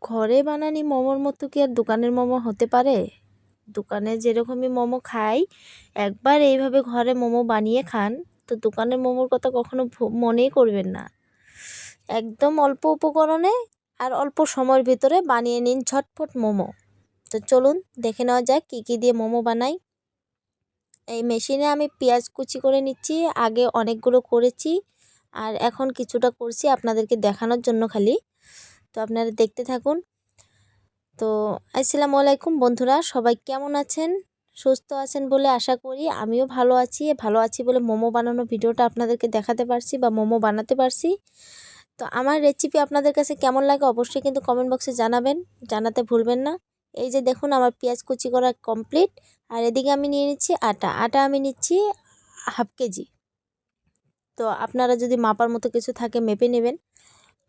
ঘরে বানানি মোমোর মতো কি আর দোকানের মোমো হতে পারে? দোকানে যেরকমই মোমো খাই, একবার এইভাবে ঘরে মোমো বানিয়ে খান, তো দোকানের মোমোর কথা কখনো মনেই করবেন না। একদম অল্প উপকরণে আর অল্প সময়ের ভিতরে বানিয়ে নিন ঝটপট মোমো। তো চলুন দেখে নেওয়া যাক কী কী দিয়ে মোমো বানাই। এই মেশিনে আমি পেঁয়াজ কুচি করে নিচ্ছি, আগে অনেকগুলো করেছি আর এখন কিছুটা করছি আপনাদেরকে দেখানোর জন্য খালি। তো আপনারা দেখতে থাকুন। তো আসসালামু আলাইকুম বন্ধুরা, সবাই কেমন আছেন? সুস্থ আছেন বলে আশা করি। আমিও ভালো আছি বলে মোমো বানানো ভিডিওটা আপনাদেরকে দেখাতে পারছি বা মোমো বানাতে পারছি। তো আমার রেসিপি আপনাদের কাছে কেমন লাগে অবশ্যই কিন্তু কমেন্ট বক্সে জানাবেন, জানাতে ভুলবেন না। এই যে দেখুন আমার পেঁয়াজ কুচি করা কমপ্লিট। আর এদিকে আমি নিয়ে নিচ্ছি আটা আমি নিচ্ছি হাফ কেজি। তো আপনারা যদি মাপার মতো কিছু থাকে মেপে নেবেন,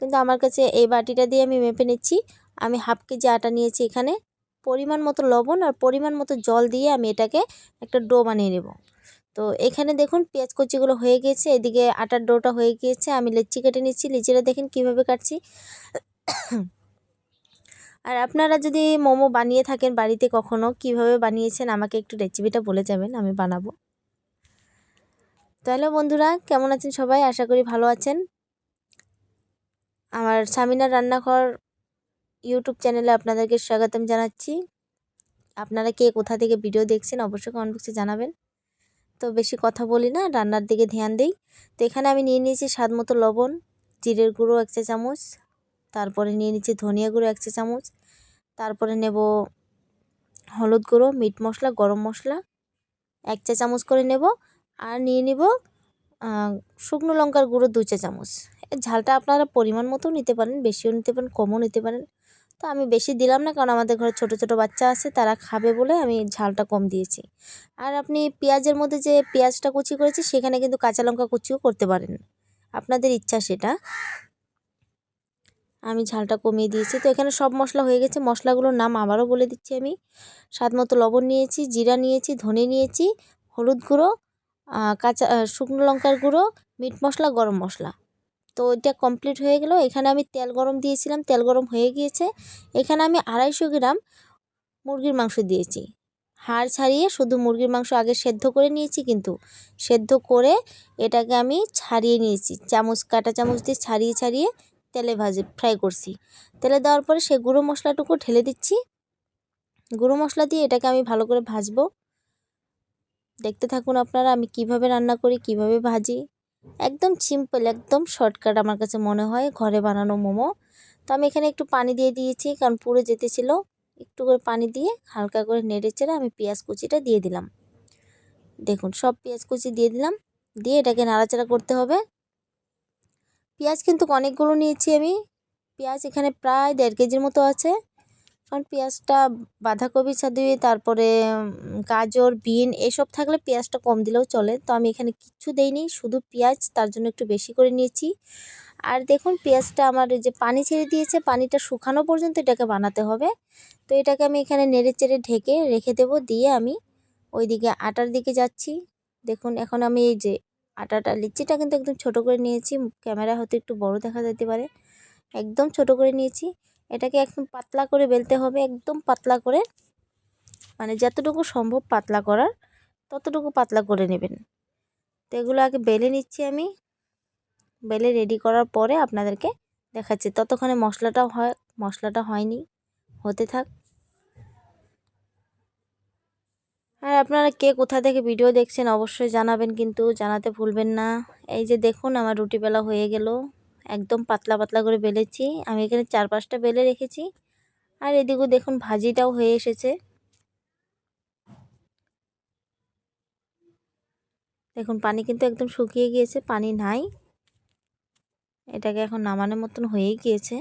কিন্তু আমার কাছে এই বাটিটা দিয়ে আমি মেপে নিচ্ছি। আমি হাফ কেজি আটা নিয়েছি, এখানে পরিমাণ মতো লবণ আর পরিমাণ মতো জল দিয়ে আমি এটাকে একটা ডো বানিয়ে নেব। তো এখানে দেখুন পেঁয়াজ কুচিগুলো হয়ে গিয়েছে, এদিকে আটার ডোটা হয়ে গিয়েছে। আমি লেচি কেটে নিচ্ছি, লিচিটা দেখেন কিভাবে কাটছি। আর আপনারা যদি মোমো বানিয়ে থাকেন বাড়িতে কখনো, কিভাবে বানিয়েছেন আমাকে একটু রেসিপিটা বলে যাবেন, আমি বানাবো। তাহলে বন্ধুরা কেমন আছেন সবাই? আশা করি ভালো আছেন। আমার সামিনার রান্নাঘর ইউটিউব চ্যানেলে আপনাদেরকে স্বাগতম জানাচ্ছি। আপনারা কে কোথা থেকে ভিডিও দেখছেন অবশ্যই কমেন্ট বক্সে জানাবেন। তো বেশি কথা বলি না, রান্নার দিকে ধ্যান দিই। তো এখানে আমি নিয়ে নিয়েছি স্বাদ মতো লবণ, জিরের গুঁড়ো 1 চা চামচ, তারপরে নিয়ে নিচ্ছি ধনিয়া গুঁড়ো 1 চা চামচ, তারপরে নেব হলুদ গুঁড়ো, মিট মশলা, গরম মশলা 1 চা চামচ করে নেব। আর নিয়ে নিব শুকনো লঙ্কার গুঁড়ো 2 চা চামচ। ঝালটা আপনারা পরিমাণ মতো নিতে পারেন, বেশিও নিতে পারেন, কমও নিতে পারেন। তো আমি বেশি দিলাম না, কারণ আমাদের ঘরে ছোট ছোট বাচ্চা আছে, তারা খাবে বলে আমি ঝালটা কম দিয়েছি। আর আপনি পেঁয়াজের মধ্যে যে পেঁয়াজটা কুচি করেছি সেখানে কিন্তু কাঁচা লঙ্কা কুচিও করতে পারেন, আপনাদের ইচ্ছা সেটা। আমি ঝালটা কমিয়ে দিয়েছি। তো এখানে সব মশলা হয়ে গেছে। মশলাগুলোর নাম আবারও বলে দিচ্ছি আমি। স্বাদ মতো লবণ নিয়েছি, জিরা নিয়েছি, ধনে নিয়েছি, হলুদ গুঁড়ো, শুকনো লঙ্কার গুঁড়ো, মিট মশলা, গরম মশলা। তো এটা কমপ্লিট হয়ে গেল। এখানে আমি তেল গরম দিয়েছিলাম, তেল গরম হয়ে গিয়েছে। এখানে আমি 250 গ্রাম মুরগির মাংস দিয়েছি, হাড় ছাড়িয়ে শুধু মুরগির মাংস আগে সেদ্ধ করে নিয়েছি, কিন্তু সেদ্ধ করে এটাকে আমি ছাড়িয়ে নিয়েছি, কাঁটা চামচ দিয়ে ছাড়িয়ে ছাড়িয়ে তেলে ফ্রাই করছি। তেলে দেওয়ার পরে সেই গুঁড়ো মশলাটুকু ঢেলে দিচ্ছি। গুঁড়ো মশলা দিয়ে এটাকে আমি ভালো করে ভাজবো। দেখতে থাকুন আপনারা আমি কিভাবে রান্না করি, কিভাবে ভাজি। একদম সিম্পল, একদম শর্টকাট আমার কাছে মনে হয় ঘরে বানানো মোমো। তো আমি এখানে একটু পানি দিয়ে দিয়েছি, কারণ পুড়ে যেতেছিল। একটু করে পানি দিয়ে হালকা করে নেড়ে চেড়ে আমি পেঁয়াজ কুচিটা দিয়ে দিলাম। দেখুন সব পেঁয়াজ কুচি দিয়ে দিলাম, দিয়ে এটাকে নাড়াচাড়া করতে হবে। পেঁয়াজ কিন্তু অনেকগুলো নিয়েছি আমি। পেঁয়াজ এখানে প্রায় 1.5 কেজির মতো আছে, কারণ পেঁয়াজটা বাঁধাকপি দিয়ে, তারপরে গাজর, বিন এসব থাকলে পেঁয়াজটা কম দিলেও চলে। তো আমি এখানে কিচ্ছু দেইনি, শুধু পেঁয়াজ, তার জন্য একটু বেশি করে নিয়েছি। আর দেখুন পেঁয়াজটা আমার যে পানি ছেড়ে দিয়েছে, পানিটা শুকানো পর্যন্ত এটাকে বানাতে হবে। তো এটাকে আমি এখানে নেড়ে চেড়ে ঢেকে রেখে দেবো। দিয়ে আমি ওইদিকে আটার দিকে যাচ্ছি। দেখুন এখন আমি এই যে লিচিটা কিন্তু একদম ছোট করে নিয়েছি, ক্যামেরা হয়তো একটু বড় দেখা যেতে পারে, একদম ছোট করে নিয়েছি। এটাকে একদম পাতলা করে বেলতে হবে, একদম পাতলা করে, মানে যতটুকু সম্ভব পাতলা করার ততটুকু পাতলা করে নেবেন। তো এগুলো আগে বেলে নিচ্ছি আমি। বেলে রেডি করার পরে আপনাদেরকে দেখাচ্ছি। ততক্ষণে মশলাটা হয়নি, হতে থাক। আর আপনারা কে কোথা থেকে ভিডিও দেখছেন অবশ্যই জানাবেন, কিন্তু জানাতে ভুলবেন না। এই যে দেখুন আমার রুটি বেলা হয়ে গেল, একদম পাতলা পাতলা করে বেলেছি আমি। এখানে 4-5টা বেলে রেখেছি। আর এদিকেও দেখুন ভাজিটাও হয়ে এসেছে। দেখুন পানি কিন্তু একদম শুকিয়ে গিয়েছে, পানি নাই। এটাকে এখন নামানোর মতন হয়েই গিয়েছে।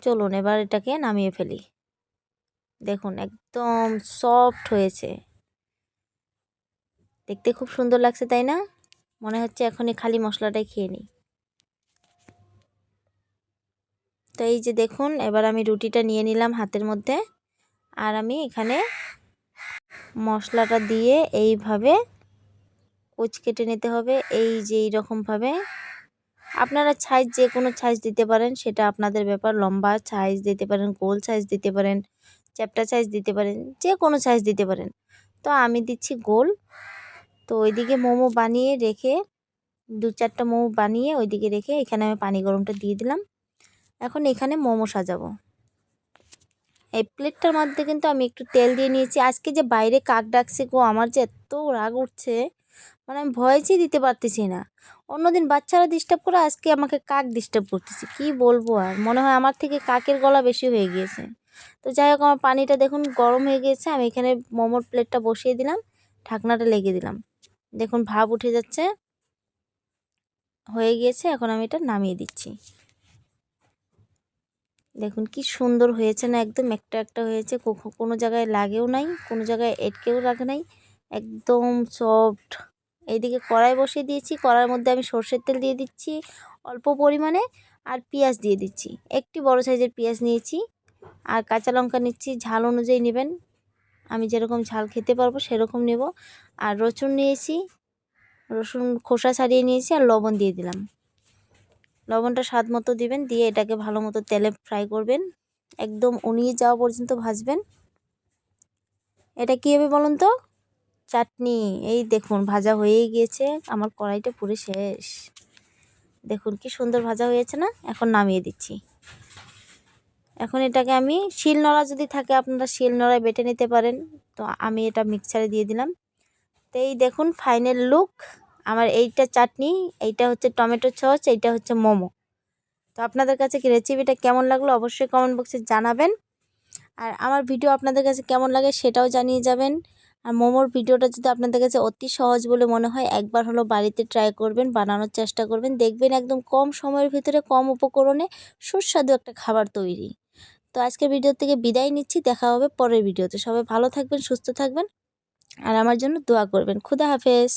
চলুন এবার এটাকে নামিয়ে ফেলি। দেখুন একদম সফট হয়েছে, দেখতে খুব সুন্দর লাগছে তাই না? মনে হচ্ছে এখনই খালি মশলাটাই খেয়ে নিই। তো এই যে দেখুন এবার আমি রুটিটা নিয়ে নিলাম হাতের মধ্যে। আর আমি এখানে মশলাটা দিয়ে এইভাবে কুচ কেটে নিতে হবে, এই যে এইরকমভাবে আপনারা সাইজ যে কোনো সাইজ দিতে পারেন, সেটা আপনাদের ব্যাপার। লম্বা সাইজ দিতে পারেন, গোল সাইজ দিতে পারেন, চ্যাপ্টা সাইজ দিতে পারেন, যে কোনো সাইজ দিতে পারেন। তো আমি দিচ্ছি গোল। তো ওইদিকে মোমো বানিয়ে রেখে 2-4টা মোমো বানিয়ে ওইদিকে রেখে এখানে আমি পানি গরমটা দিয়ে দিলাম। এখন এখানে মোমো সাজাবো। এই প্লেটটার মধ্যে কিন্তু আমি একটু তেল দিয়ে নিয়েছি। আজকে যে বাইরে কাক ডাকছে গো, আমার যে এত রাগ উঠছে, মানে আমি ভয়েসই দিতে পারতেছি না। অন্যদিন বাচ্চারা ডিস্টার্ব করে, আজকে আমাকে কাক ডিস্টার্ব করতেছে। কি বলবো আর, মনে হয় আমার থেকে কাকের গলা বেশি হয়ে গিয়েছে। তো যাই হোক, আমার পানিটা দেখুন গরম হয়ে গিয়েছে। আমি এখানে মোমোর প্লেটটা বসিয়ে দিলাম, ঢাকনাটা লেগে দিলাম। দেখুন ভাপ উঠে যাচ্ছে, হয়ে গিয়েছে। এখন আমি এটা নামিয়ে দিচ্ছি। দেখুন কি সুন্দর হয়েছে না, একদম একটা একটা হয়েছে, কোনো জায়গায় লাগেও নাই, কোনো জায়গায় এটকেও লাগে নাই, একদম সফট। এইদিকে কড়াই বসিয়ে দিয়েছি, কড়াইয়ের মধ্যে আমি সর্ষের তেল দিয়ে দিচ্ছি অল্প পরিমাণে, আর পেঁয়াজ দিয়ে দিচ্ছি। একটি বড় সাইজের পেঁয়াজ নিয়েছি, আর কাঁচা লঙ্কা নিচ্ছি। ঝাল অনুযায়ী নেবেন, আমি যেরকম ঝাল খেতে পারবো সেরকম নেব। আর রসুন নিয়েছি, রসুন খোসা ছাড়িয়ে নিয়েছি, আর লবণ দিয়ে দিলাম। লবণটা স্বাদ মতো দিবেন, দিয়ে এটাকে ভালো মতো তেলে ফ্রাই করবেন, একদম উনিয়ে যাওয়া পর্যন্ত ভাজবেন। এটা কী হবে বলুন তো? চাটনি। এই দেখুন ভাজা হয়েই গিয়েছে, আমার কড়াইটা পুরো শেষ। দেখুন কি সুন্দর ভাজা হয়েছে না? এখন নামিয়ে দিচ্ছি। এখন এটাকে আমি শিলনোড়া যদি থাকে আপনারা শিলনোড়ায় বেটে নিতে পারেন, তো আমি এটা মিক্সারে দিয়ে দিলাম। তো এই দেখুন ফাইনাল লুক আমার। এইটা চাটনি, এইটা হচ্ছে টমেটো সস, এইটা হচ্ছে মোমো। তো আপনাদের কাছে কি রেসিপিটা কেমন লাগলো অবশ্যই কমেন্ট বক্সে জানাবেন। আর আমার ভিডিও আপনাদের কাছে কেমন লাগে সেটাও জানিয়ে যাবেন। আর মোমোর ভিডিওটা যদি আপনাদের কাছে অতি সহজ বলে মনে হয়, একবার হলো বাড়িতে ট্রাই করবেন, বানানোর চেষ্টা করবেন, দেখবেন একদম কম সময়ের ভিতরে কম উপকরণে সুস্বাদু একটা খাবার তৈরি। তো আজকের ভিডিও থেকে বিদায় নিচ্ছি, দেখা হবে পরের ভিডিওতে। সবাই ভালো থাকবেন, সুস্থ থাকবেন, আর আমার জন্য দোয়া করবেন। খুদা হাফেজ।